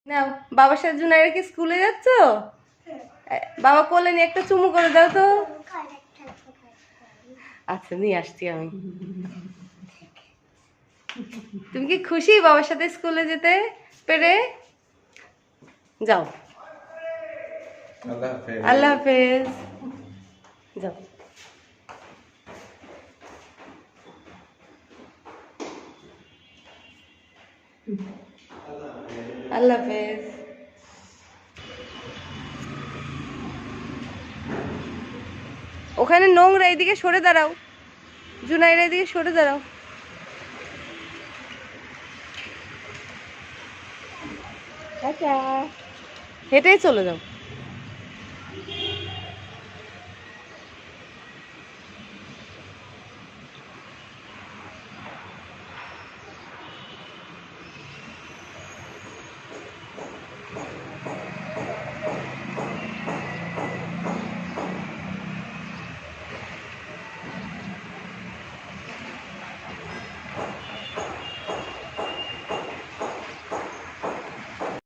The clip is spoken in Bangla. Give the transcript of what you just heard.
নাও, বাবার সাথে জুনাইরা কি স্কুলে যাচ্ছ? বাবা কোলে নিয়ে একটা চুমু করে দাও তো। আচ্ছা, নিয়ে আসছি আমি। তুমি কি খুশি বাবার সাথে স্কুলে যেতে পেরে? যাও, আল্লাহ হাফেজ। যাও। আল্লাহ হাফেজ। ওখানে নোংরা, এদিকে সরে দাঁড়াও। জুনাইরা এদিকে সরে দাঁড়াও। হেঁটেই চলে যাও।